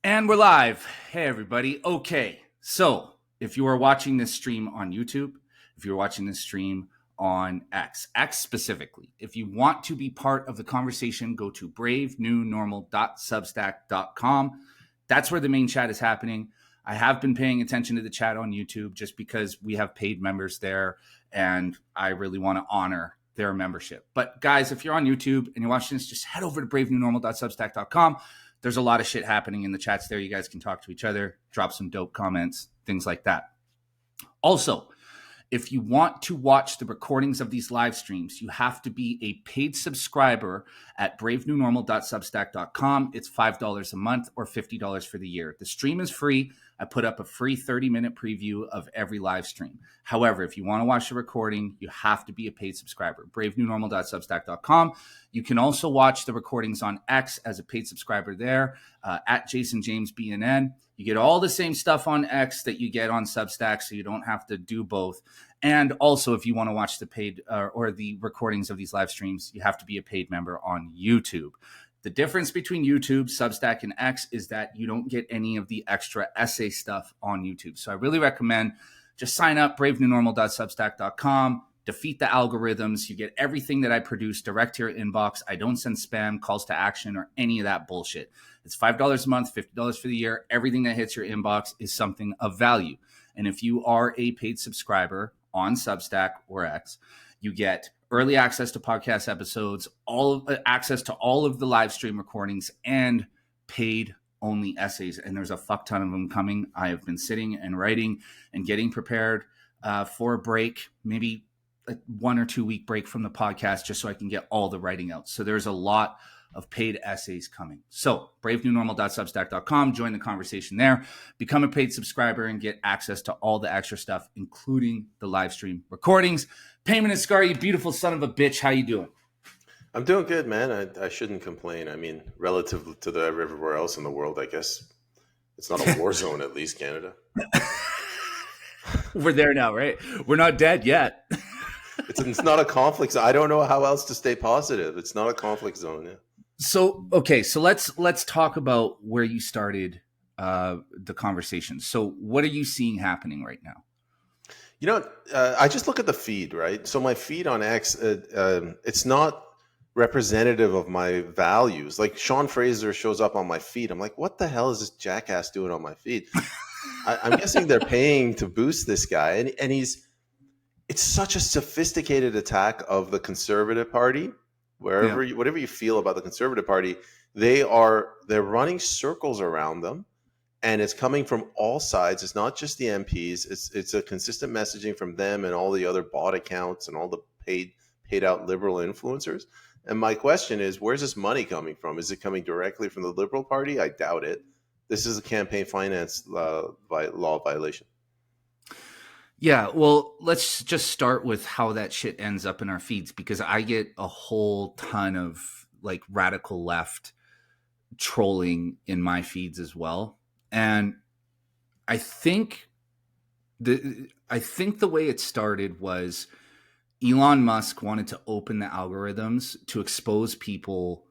And we're live. Hey, everybody. Okay. So if you are watching this stream on YouTube, if you're watching this stream on X specifically, if you want to be part of the conversation, go to bravenewnormal.substack.com. That's where the main chat is happening. I have been paying attention to the chat on YouTube just because we have paid members there and I really want to honor their membership. But guys, if you're on YouTube and you're watching this, just head over to bravenewnormal.substack.com. There's a lot of shit happening in the chats there. You guys can talk to each other, drop some dope comments, things like that. Also, if you want to watch the recordings of these live streams, you have to be a paid subscriber at bravenewnormal.substack.com. It's $5 a month or $50 for the year. The stream is free. I put up a free 30-minute preview of every live stream. However, if you want to watch the recording, you have to be a paid subscriber. bravenewnormal.substack.com. You can also watch the recordings on X as a paid subscriber there, at JasonJamesBNN. You get all the same stuff on X that you get on Substack, so you don't have to do both. And also, if you want to watch the paid or the recordings of these live streams, you have to be a paid member on YouTube. The difference between YouTube, Substack, and X is that you don't get any of the extra essay stuff on YouTube. So I really recommend just sign up, bravenewnormal.substack.com, defeat the algorithms. You get everything that I produce direct to your inbox. I don't send spam, calls to action, or any of that bullshit. It's $5 a month, $50 for the year. Everything that hits your inbox is something of value. And if you are a paid subscriber on Substack or X, you get early access to podcast episodes, access to all of the live stream recordings, and paid only essays. And there's a fuck ton of them coming. I have been sitting and writing and getting prepared for a break, maybe a 1 or 2 week break from the podcast, just so I can get all the writing out. So there's a lot of paid essays coming. So bravenewnormal.substack.com, join the conversation there, become a paid subscriber, and get access to all the extra stuff, including the live stream recordings. Peyman Askari, you beautiful son of a bitch. How you doing? I'm doing good, man. I shouldn't complain. I mean, relative to everywhere else in the world, I guess it's not a war zone, at least Canada. We're there now, right? We're not dead yet. It's not a conflict zone. I don't know how else to stay positive. It's not a conflict zone. Yeah. So, okay. So let's talk about where you started the conversation. So what are you seeing happening right now? You know, I just look at the feed, right? So my feed on X, it's not representative of my values. Like Sean Fraser shows up on my feed. I'm like, what the hell is this jackass doing on my feed? I'm guessing they're paying to boost this guy. And it's such a sophisticated attack of the Conservative Party. Whatever you feel about the Conservative Party, they're running circles around them. And it's coming from all sides. It's not just the MPs. It's a consistent messaging from them and all the other bot accounts and all the paid out liberal influencers. And my question is, where's this money coming from? Is it coming directly from the Liberal Party? I doubt it. This is a campaign finance law violation. Yeah, well, let's just start with how that shit ends up in our feeds, because I get a whole ton of like radical left trolling in my feeds as well. And I think the way it started was Elon Musk wanted to open the algorithms to expose people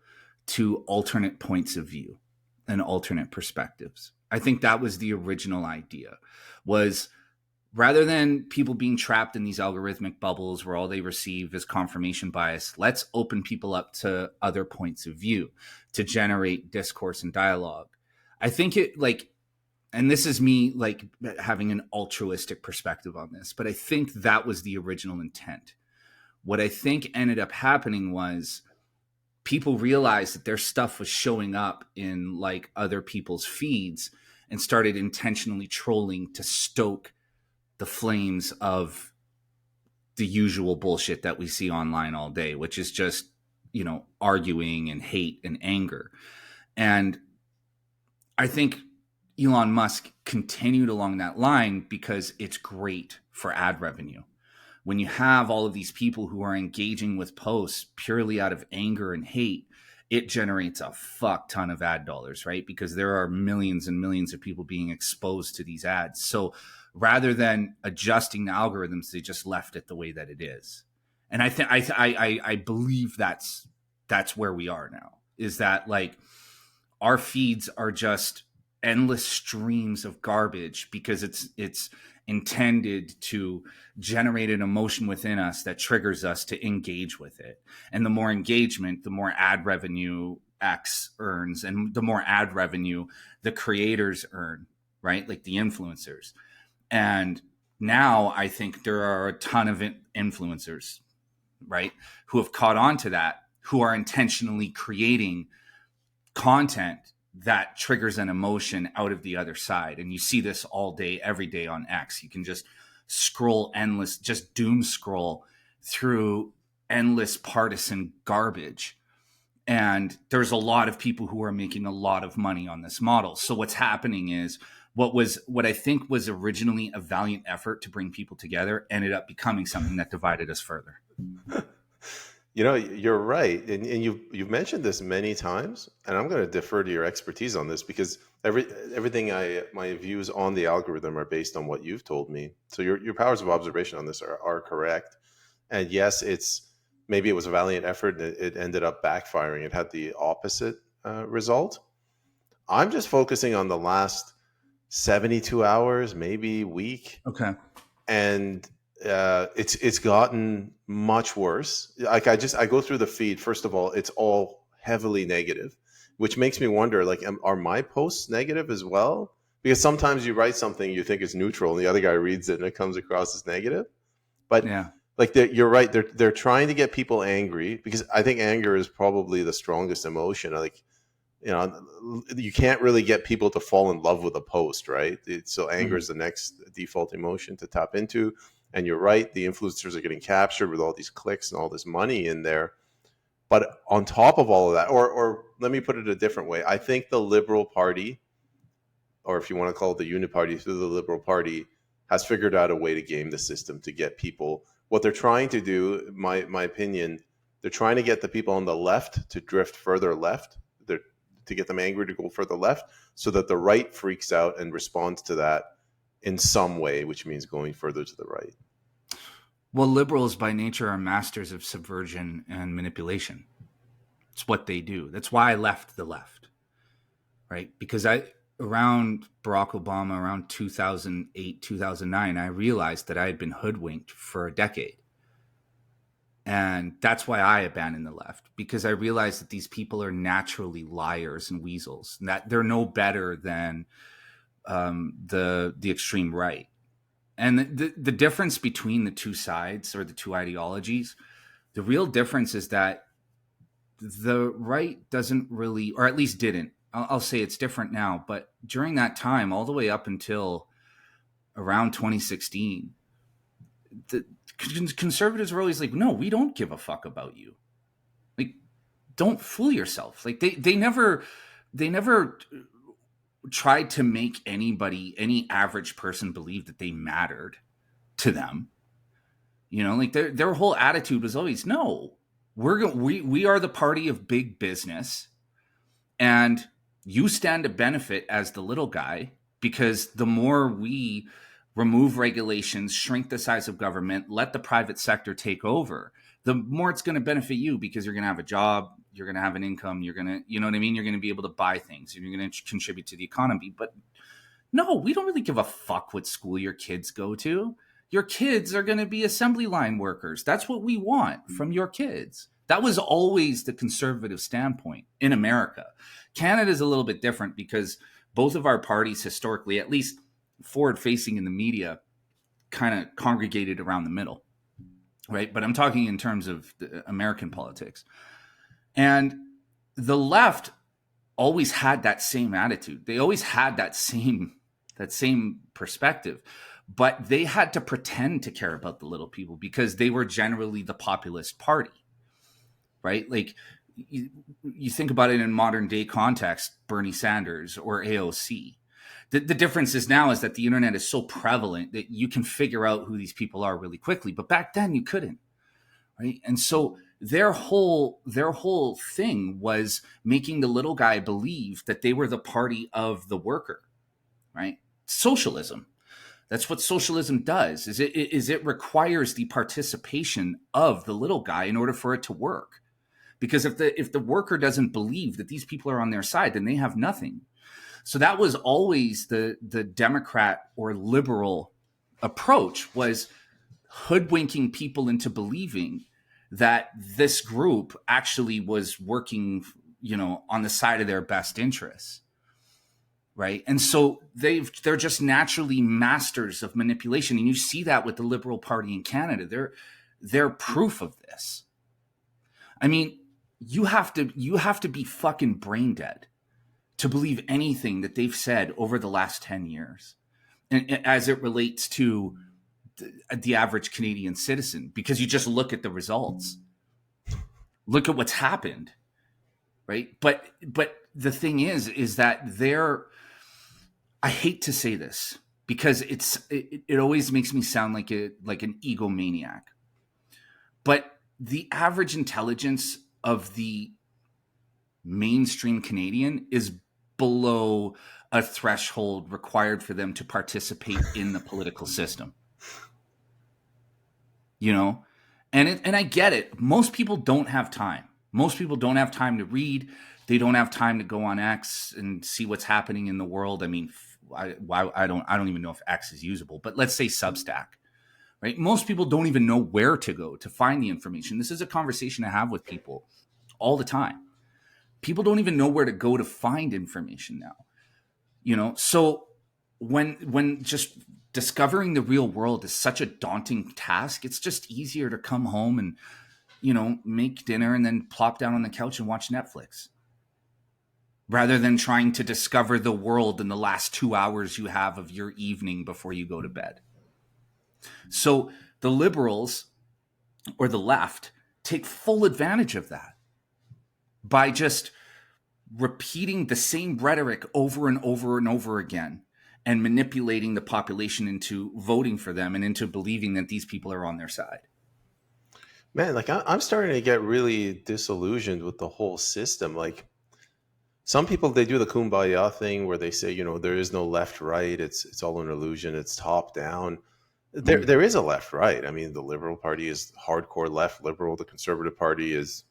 to alternate points of view and alternate perspectives. I think that was the original idea, was rather than people being trapped in these algorithmic bubbles where all they receive is confirmation bias, let's open people up to other points of view to generate discourse and dialogue. I think it and this is me like having an altruistic perspective on this, but I think that was the original intent. What I think ended up happening was people realized that their stuff was showing up in like other people's feeds and started intentionally trolling to stoke the flames of the usual bullshit that we see online all day, which is just, arguing and hate and anger. And I think Elon Musk continued along that line because it's great for ad revenue. When you have all of these people who are engaging with posts purely out of anger and hate, it generates a fuck ton of ad dollars, right? Because there are millions and millions of people being exposed to these ads. So rather than adjusting the algorithms, they just left it the way that it is. And I believe that's where we are now, is that like our feeds are just endless streams of garbage because it's intended to generate an emotion within us that triggers us to engage with it. And the more engagement, the more ad revenue X earns, and the more ad revenue the creators earn, right? Like the influencers. And now I think there are a ton of influencers, right, who have caught on to that, who are intentionally creating content that triggers an emotion out of the other side. And you see this all day, every day on X. You can just scroll endless, just doom scroll through endless partisan garbage. And there's a lot of people who are making a lot of money on this model. So what's happening is what I think was originally a valiant effort to bring people together ended up becoming something that divided us further. You're right, and you've mentioned this many times, and I'm going to defer to your expertise on this because everything my views on the algorithm are based on what you've told me. So your powers of observation on this are correct, and yes, maybe it was a valiant effort, and it ended up backfiring. It had the opposite result. I'm just focusing on the last 72 hours, maybe week. Okay. And it's gotten much worse. Like I go through the feed. First of all, it's all heavily negative, which makes me wonder, like, are my posts negative as well? Because sometimes you write something you think is neutral and the other guy reads it and it comes across as negative. But yeah, like you're right. They're trying to get people angry, because I think anger is probably the strongest emotion. Like, you can't really get people to fall in love with a post, right? So anger is the next default emotion to tap into. And you're right, the influencers are getting captured with all these clicks and all this money in there. But on top of all of that, or let me put it a different way, I think the Liberal Party, or if you want to call it the Uniparty through the Liberal Party, has figured out a way to game the system to get people. What they're trying to do, my opinion, they're trying to get the people on the left to drift further left. To get them angry to go further left, so that the right freaks out and responds to that in some way, which means going further to the right. Well, liberals by nature are masters of subversion and manipulation. It's what they do. That's why I left the left, right? Because around Barack Obama, around 2008, 2009, I realized that I had been hoodwinked for a decade. And that's why I abandoned the left, because I realized that these people are naturally liars and weasels, and that they're no better than the extreme right. And the difference between the two sides, or the two ideologies, the real difference is that the right doesn't really, or at least didn't, I'll say it's different now, but during that time, all the way up until around 2016, the conservatives were always like, no, we don't give a fuck about you. Like, don't fool yourself. Like they never tried to make any average person believe that they mattered to them. Like their whole attitude was always, no, we are the party of big business, and you stand to benefit as the little guy, because the more we remove regulations, shrink the size of government, let the private sector take over, the more it's going to benefit you, because you're going to have a job, you're going to have an income, you're going to, you know what I mean? You're going to be able to buy things, and you're going to contribute to the economy. But no, we don't really give a fuck what school your kids go to. Your kids are going to be assembly line workers. That's what we want from your kids. That was always the conservative standpoint in America. Canada is a little bit different, because both of our parties historically, at least forward facing in the media, kind of congregated around the middle, right? But I'm talking in terms of the American politics. And the left always had that same attitude. They always had that same perspective, but they had to pretend to care about the little people, because they were generally the populist party, right? Like, you think about it in modern day context, Bernie Sanders or AOC. The difference is now is that the internet is so prevalent that you can figure out who these people are really quickly. But back then you couldn't, right? And so their whole thing was making the little guy believe that they were the party of the worker, right? Socialism. That's what socialism does. Is it requires the participation of the little guy in order for it to work. Because if the worker doesn't believe that these people are on their side, then they have nothing. So that was always the Democrat or liberal approach, was hoodwinking people into believing that this group actually was working, on the side of their best interests. Right. And so they're just naturally masters of manipulation. And you see that with the Liberal Party in Canada. They're proof of this. I mean, you have to be fucking brain dead to believe anything that they've said over the last 10 years, and as it relates to the average Canadian citizen, because you just look at the results, look at what's happened, right? But the thing is that I hate to say this because it always makes me sound like an egomaniac, but the average intelligence of the mainstream Canadian is below a threshold required for them to participate in the political system. And I get it. Most people don't have time. Most people don't have time to read. They don't have time to go on X and see what's happening in the world. I mean, I don't even know if X is usable, but let's say Substack, right? Most people don't even know where to go to find the information. This is a conversation I have with people all the time. People don't even know where to go to find information now, so when just discovering the real world is such a daunting task, it's just easier to come home and, make dinner and then plop down on the couch and watch Netflix, rather than trying to discover the world in the last 2 hours you have of your evening before you go to bed. So the liberals or the left take full advantage of that by just repeating the same rhetoric over and over and over again, and manipulating the population into voting for them and into believing that these people are on their side. Man, like I'm starting to get really disillusioned with the whole system. Like, some people, they do the kumbaya thing where they say, there is no left, right. It's all an illusion. It's top down. There is a left, right. I mean, the Liberal Party is hardcore left liberal. The Conservative Party is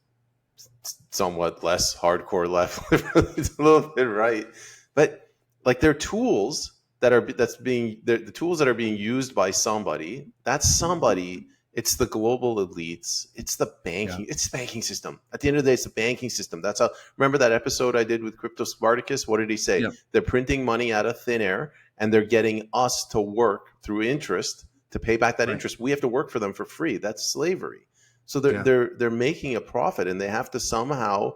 somewhat less hardcore left liberal. It's a little bit right. But like, they're tools the tools that are being used by somebody. That's somebody. It's the global elites. It's the banking. Yeah. It's the banking system. At the end of the day, it's the banking system. That's how. Remember that episode I did with Crypto Spartacus? What did he say? Yeah. They're printing money out of thin air, and they're getting us to work through interest to pay back that interest. We have to work for them for free. That's slavery. So they're making a profit, and they have to somehow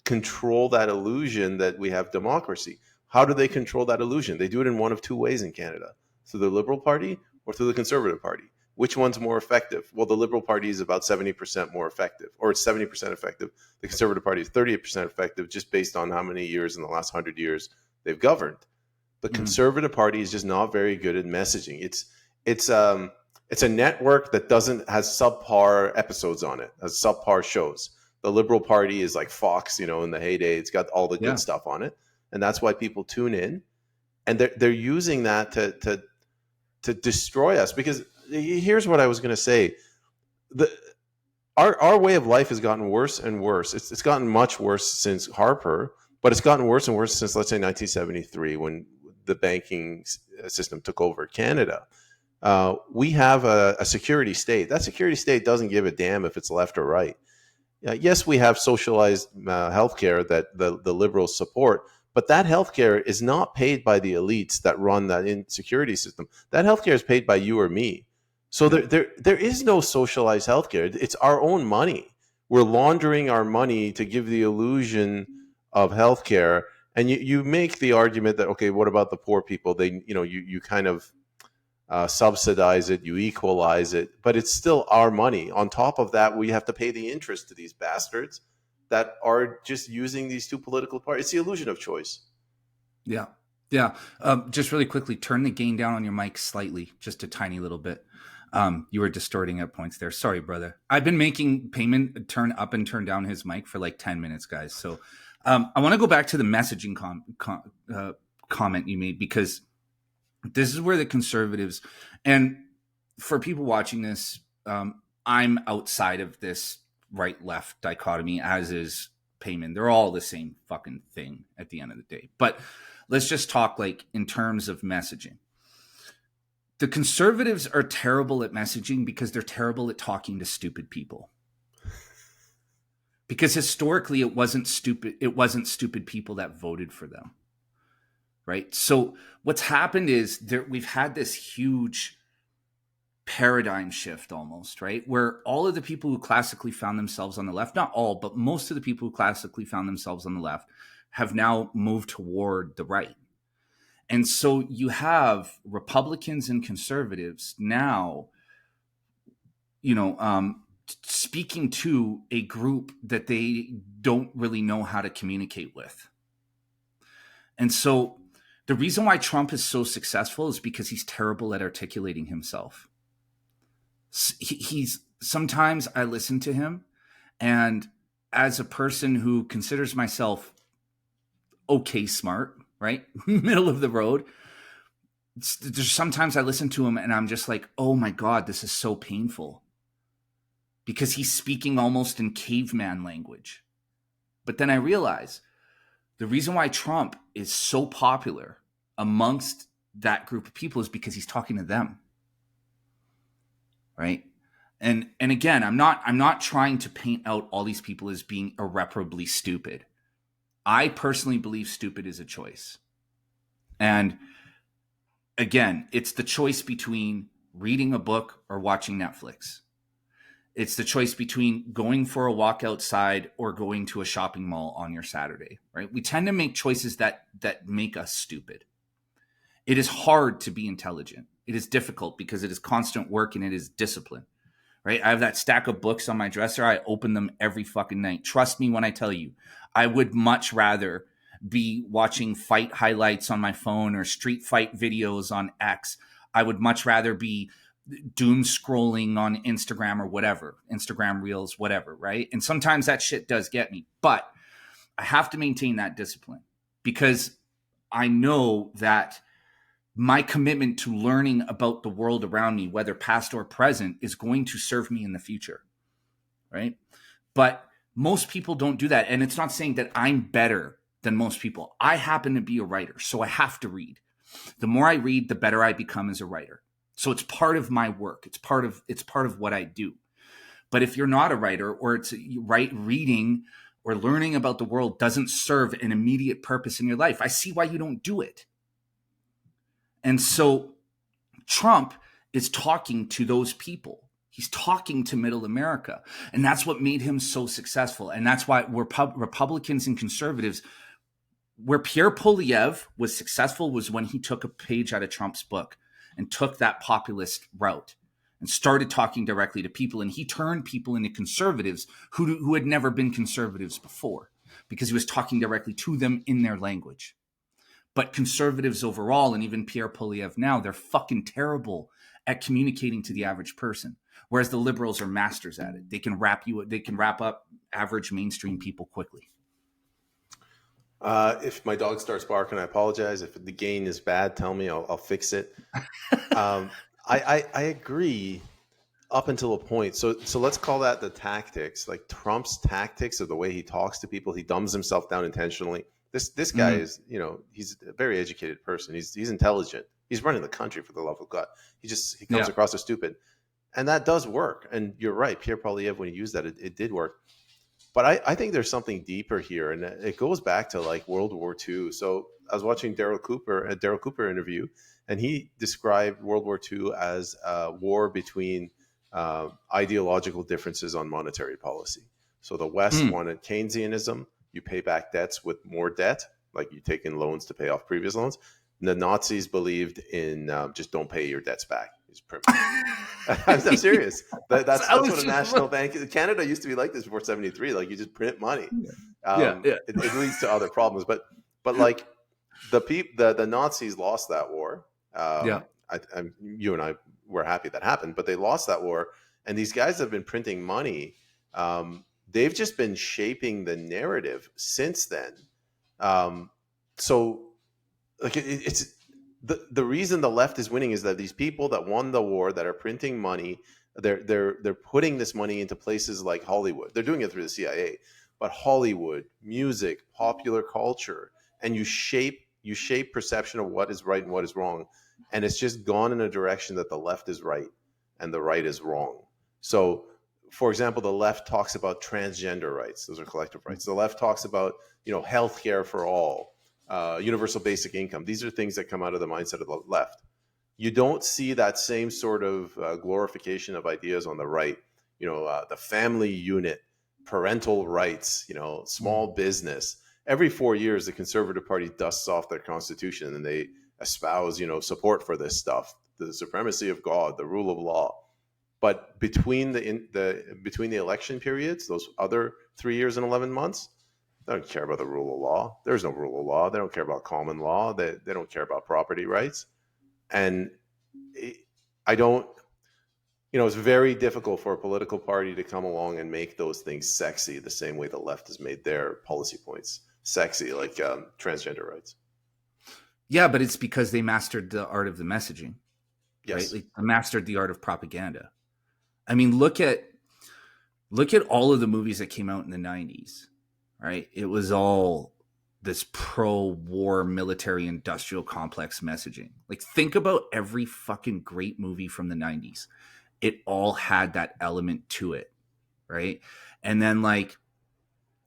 control that illusion that we have democracy. How do they control that illusion? They do it in one of two ways in Canada: through the Liberal Party or through the Conservative Party. Which one's more effective? Well, the Liberal Party is about 70% more effective, or it's 70% effective. The Conservative Party is 38% effective, just based on how many years in the last 100 years they've governed. The Conservative Party is just not very good at messaging. It's a network that has subpar episodes on it, has subpar shows. The Liberal Party is like Fox, in the heyday. It's got all the good stuff on it, and that's why people tune in. And they're using that to destroy us. Because here's what I was going to say: our way of life has gotten worse and worse. It's gotten much worse since Harper, but it's gotten worse and worse since, let's say, 1973, when the banking system took over Canada. We have a security state. That security state doesn't give a damn if it's left or right. Yes, we have socialized healthcare that the liberals support, but that healthcare is not paid by the elites that run that insecurity system. That healthcare is paid by you or me. So there is no socialized healthcare. It's our own money. We're laundering our money to give the illusion of healthcare. And you make the argument that, okay, what about the poor people? They, you kind of subsidize it, you equalize it, but it's still our money. On top of that, we have to pay the interest to these bastards that are just using these two political parties. It's the illusion of choice. Yeah. Yeah. Just really quickly, turn the gain down on your mic slightly, just a tiny little bit. You were distorting at points there. Sorry, brother. I've been making Peyman turn up and turn down his mic for like 10 minutes, guys. So I want to go back to the messaging comment you made, because this is where the conservatives, and for people watching this, I'm outside of this right-left dichotomy, as is Peyman. They're all the same fucking thing at the end of the day. But let's just talk like in terms of messaging. The conservatives are terrible at messaging because they're terrible at talking to stupid people. Because historically it wasn't stupid people that voted for them. Right? So what's happened is we've had this huge paradigm shift almost, right? Where all of the people who classically found themselves on the left, not all, but most of the people who classically found themselves on the left have now moved toward the right. And so you have Republicans and conservatives now, speaking to a group that they don't really know how to communicate with. And so the reason why Trump is so successful is because he's terrible at articulating himself. He's sometimes I listen to him, and as a person who considers myself okay smart, right? Middle of the road, there's sometimes I listen to him and I'm just like, oh my God, this is so painful. Because he's speaking almost in caveman language. But then I realize the reason why Trump is so popular amongst that group of people is because he's talking to them. Right? And again, I'm not trying to paint out all these people as being irreparably stupid. I personally believe stupid is a choice. And again, it's the choice between reading a book or watching Netflix. It's the choice between going for a walk outside or going to a shopping mall on your Saturday, right? We tend to make choices that make us stupid. It is hard to be intelligent. It is difficult because it is constant work and it is discipline, right? I have that stack of books on my dresser. I open them every fucking night. Trust me when I tell you, I would much rather be watching fight highlights on my phone or street fight videos on X. I would much rather be doom scrolling on Instagram or whatever, Instagram reels, whatever, right? And sometimes that shit does get me, but I have to maintain that discipline because I know that my commitment to learning about the world around me, whether past or present, is going to serve me in the future, right? But most people don't do that. And it's not saying that I'm better than most people. I happen to be a writer, so I have to read. The more I read, the better I become as a writer. So it's part of my work. It's part of what I do. But if you're not a writer, or it's reading or learning about the world doesn't serve an immediate purpose in your life, I see why you don't do it. And so Trump is talking to those people. He's talking to middle America. And that's what made him so successful. And that's why we're Republicans and conservatives, where Pierre Poilievre was successful was when he took a page out of Trump's book and took that populist route and started talking directly to people. And he turned people into conservatives who had never been conservatives before because he was talking directly to them in their language. But conservatives overall, and even Pierre Poilievre now, they're fucking terrible at communicating to the average person. Whereas the liberals are masters at it. They can wrap up average mainstream people quickly. If my dog starts barking, I apologize. If the gain is bad, tell me. I'll fix it. I agree up until a point. So let's call that the tactics. Like Trump's tactics of the way he talks to people. He dumbs himself down intentionally. This guy is, he's a very educated person. He's intelligent. He's running the country, for the love of God. He comes across as stupid, and that does work. And you're right, Pierre Poilievre, when he used that, it did work. But I think there's something deeper here, and it goes back to like World War II. So I was watching a Daryl Cooper interview, and he described World War II as a war between ideological differences on monetary policy. So the West wanted Keynesianism. You pay back debts with more debt, like you take in loans to pay off previous loans. And the Nazis believed in just don't pay your debts back. I'm serious. That's what a national bank is. Canada used to be like this before 73. Like you just print money. It leads to other problems. But like the Nazis lost that war. You and I were happy that happened, but they lost that war. And these guys have been printing money. They've just been shaping the narrative since then. So like it's the reason the left is winning is that these people that won the war that are printing money, they're putting this money into places like Hollywood. They're doing it through the CIA, but Hollywood, music, popular culture, and you shape you shape perception of what is right and what is wrong, and it's just gone in a direction that the left is right and the right is wrong. So, for example, the left talks about transgender rights; those are collective rights. The left talks about healthcare for all, universal basic income. These are things that come out of the mindset of the left. You don't see that same sort of glorification of ideas on the right. The family unit, parental rights, small business. Every 4 years, the Conservative Party dusts off their constitution and they espouse, support for this stuff, the supremacy of God, the rule of law. But between the election periods, those other 3 years and 11 months, they don't care about the rule of law. There's no rule of law. They don't care about common law. They don't care about property rights. And I don't, it's very difficult for a political party to come along and make those things sexy the same way the left has made their policy points sexy, like transgender rights. Yeah, but it's because they mastered the art of the messaging. Yes. Right? Like, mastered the art of propaganda. I mean, look at all of the movies that came out in the 90s, right? It was all this pro-war military industrial complex messaging. Like, think about every fucking great movie from the 90s. It all had that element to it, right? And then, like,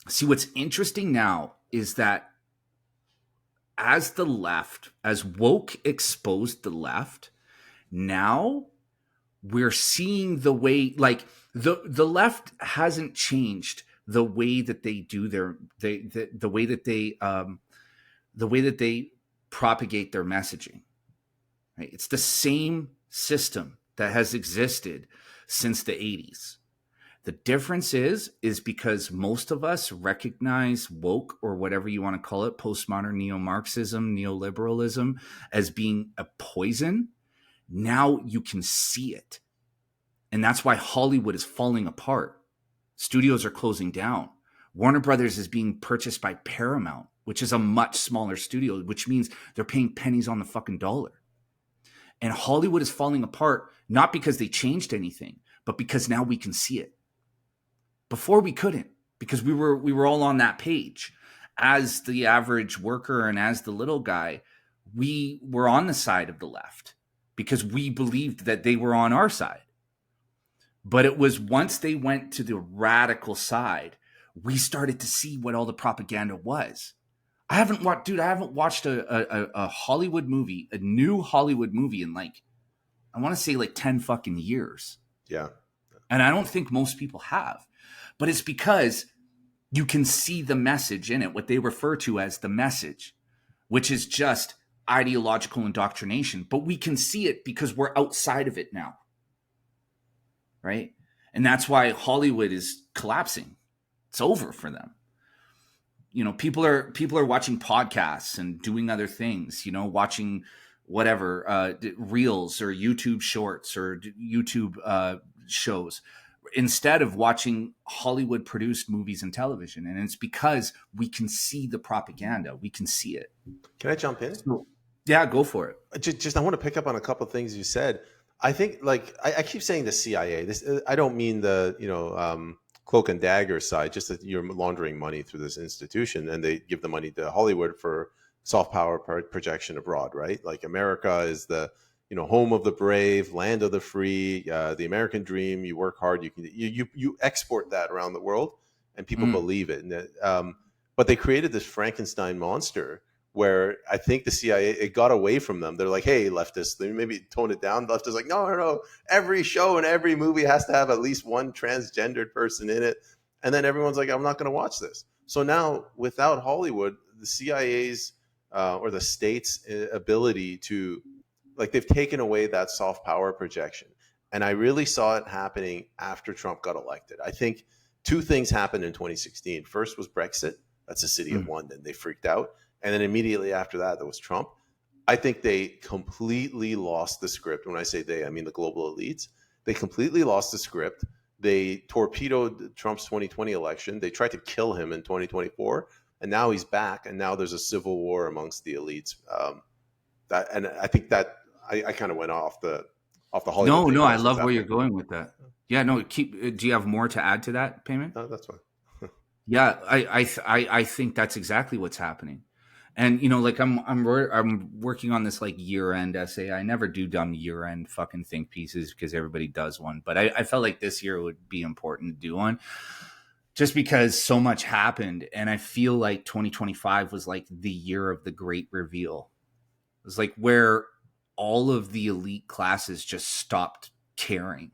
see, what's interesting now is that as woke exposed the left, now we're seeing the way, like, the left hasn't changed the way that they do the way that they propagate their messaging, right? It's the same system that has existed since the 80s. The difference is because most of us recognize woke, or whatever you want to call it, postmodern neo-Marxism, neoliberalism, as being a poison. Now you can see it. And that's why Hollywood is falling apart. Studios are closing down. Warner Brothers is being purchased by Paramount, which is a much smaller studio, which means they're paying pennies on the fucking dollar. And Hollywood is falling apart, not because they changed anything, but because now we can see it. Before we couldn't, because we were all on that page. As the average worker and as the little guy, we were on the side of the left because we believed that they were on our side. But it was once they went to the radical side, we started to see what all the propaganda was. I haven't watched a Hollywood movie, a new Hollywood movie in, like, I want to say, like, 10 fucking years. Yeah. And I don't think most people have. But it's because you can see the message in it, what they refer to as the message, which is just ideological indoctrination. But we can see it because we're outside of it now. Right? And that's why Hollywood is collapsing. It's over for them. People are watching podcasts and doing other things, watching whatever, reels or YouTube shorts or YouTube shows, instead of watching Hollywood produced movies and television. And it's because we can see the propaganda. We can see it. Can I jump in? Yeah, go for it. Just I want to pick up on a couple of things you said. I think, like, I keep saying the CIA. This, I don't mean the cloak and dagger side. Just that you're laundering money through this institution, and they give the money to Hollywood for soft power projection abroad, right? Like, America is the home of the brave, land of the free, the American dream. You work hard, you export that around the world, and people believe it. And but they created this Frankenstein monster, where I think the CIA, it got away from them. They're like, hey, leftists, they maybe tone it down. Leftists like, no. Every show and every movie has to have at least one transgendered person in it. And then everyone's like, I'm not going to watch this. So now, without Hollywood, the CIA's or the state's ability to, like, they've taken away that soft power projection. And I really saw it happening after Trump got elected. I think two things happened in 2016. First was Brexit. That's the city of London. They freaked out. And then immediately after that, there was Trump. I think they completely lost the script. When I say they, I mean the global elites. They completely lost the script. They torpedoed Trump's 2020 election. They tried to kill him in 2024. And now he's back. And now there's a civil war amongst the elites. And I think that I kind of went off the Hollywood. No, I love where you're going with that. Yeah, no, do you have more to add to that, Peyman? No, that's fine. Yeah, I think that's exactly what's happening. And like I'm working on this like year end essay. I never do dumb year end fucking think pieces because everybody does one, but I felt like this year would be important to do one, just because so much happened, and I feel like 2025 was like the year of the great reveal. It was like where all of the elite classes just stopped caring,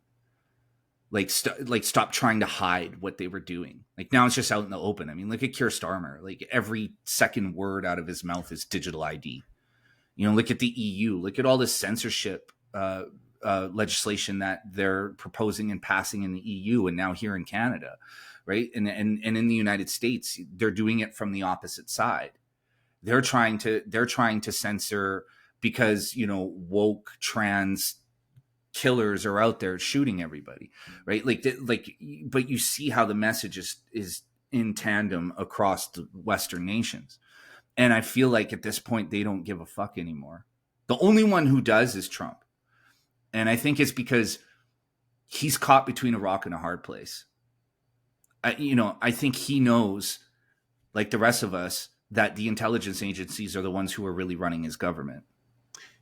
like stop trying to hide what they were doing. Like now it's just out in the open. I mean, look at Keir Starmer. Like every second word out of his mouth is digital ID. Look at the EU. Look at all this censorship legislation that they're proposing and passing in the EU, and now here in Canada, right? And in the United States, they're doing it from the opposite side. They're trying to censor because woke trans killers are out there shooting everybody, right? But you see how the message is in tandem across the Western nations. And I feel like at this point, they don't give a fuck anymore. The only one who does is Trump. And I think it's because he's caught between a rock and a hard place. I think he knows, like the rest of us, that the intelligence agencies are the ones who are really running his government.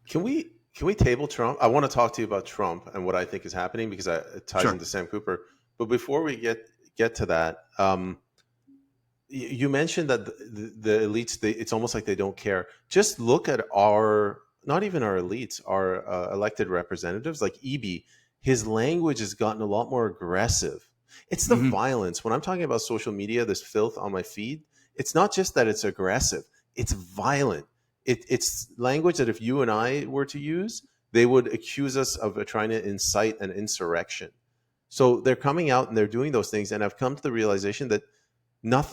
Can we table Trump? I want to talk to you about Trump and what I think is happening because it ties into Sam Cooper. But before we get to that, you mentioned that the elites, it's almost like they don't care. Just look at not even our elites, our elected representatives, like EB. His language has gotten a lot more aggressive. It's the violence. When I'm talking about social media, this filth on my feed, it's not just that it's aggressive, it's violent. It's language that if you and I were to use, they would accuse us of trying to incite an insurrection. So they're coming out and they're doing those things. And I've come to the realization that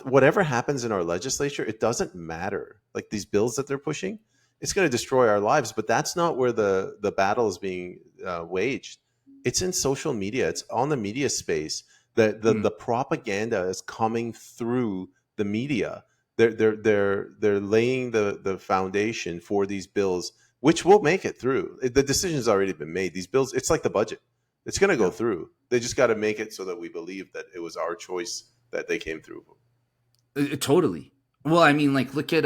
whatever happens in our legislature, it doesn't matter. Like these bills that they're pushing, it's going to destroy our lives. But that's not where the battle is being waged. It's in social media. It's on the media space. The propaganda is coming through the media. They're laying the foundation for these bills, which will make it through. The decision's already been made. These bills, it's like the budget. It's going to go through. They just got to make it so that we believe that it was our choice that they came through. Totally. Well, I mean, like, look at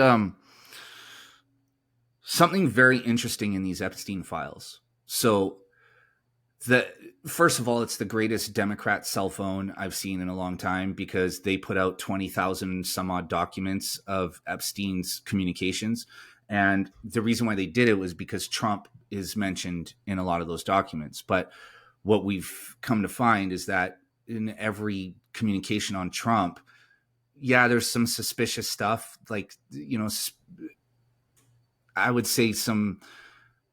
something very interesting in these Epstein files. So, first of all, it's the greatest Democrat cell phone I've seen in a long time because they put out 20,000 some odd documents of Epstein's communications. And the reason why they did it was because Trump is mentioned in a lot of those documents. But what we've come to find is that in every communication on Trump, there's some suspicious stuff, like, I would say some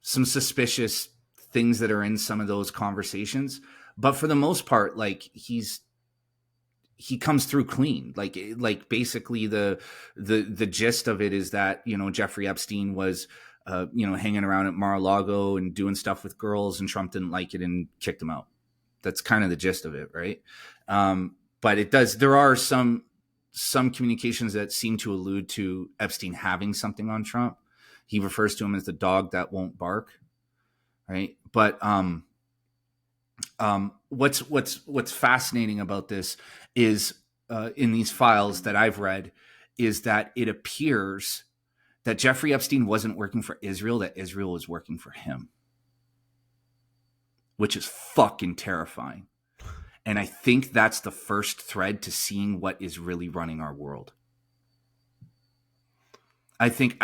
suspicious things that are in some of those conversations, but for the most part, like he comes through clean. Like basically the gist of it is that, Jeffrey Epstein was, hanging around at Mar-a-Lago and doing stuff with girls, and Trump didn't like it and kicked him out. That's kind of the gist of it. Right. But there are some communications that seem to allude to Epstein having something on Trump. He refers to him as the dog that won't bark. Right. But what's fascinating about this is in these files that I've read is that it appears that Jeffrey Epstein wasn't working for Israel, that Israel was working for him, which is fucking terrifying. And I think that's the first thread to seeing what is really running our world. I think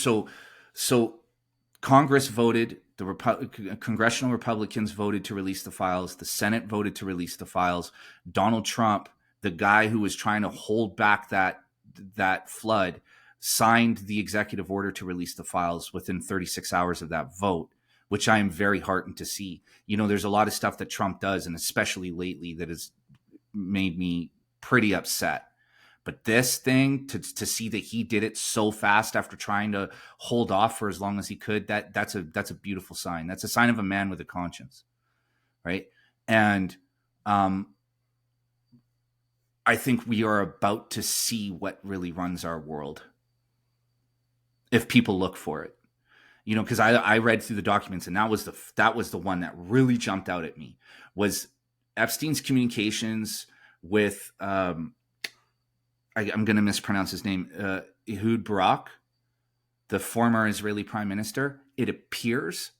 so. Congress voted. The congressional Republicans voted to release the files. The Senate voted to release the files. Donald Trump, the guy who was trying to hold back that flood, signed the executive order to release the files within 36 hours of that vote, which I am very heartened to see. There's a lot of stuff that Trump does, and especially lately, that has made me pretty upset. But this thing, to see that he did it so fast after trying to hold off for as long as he could, that's a beautiful sign. That's a sign of a man with a conscience, right? And I think we are about to see what really runs our world if people look for it. Because I read through the documents, and that was the one that really jumped out at me, was Epstein's communications with I'm going to mispronounce his name, Ehud Barak, the former Israeli prime minister, it appears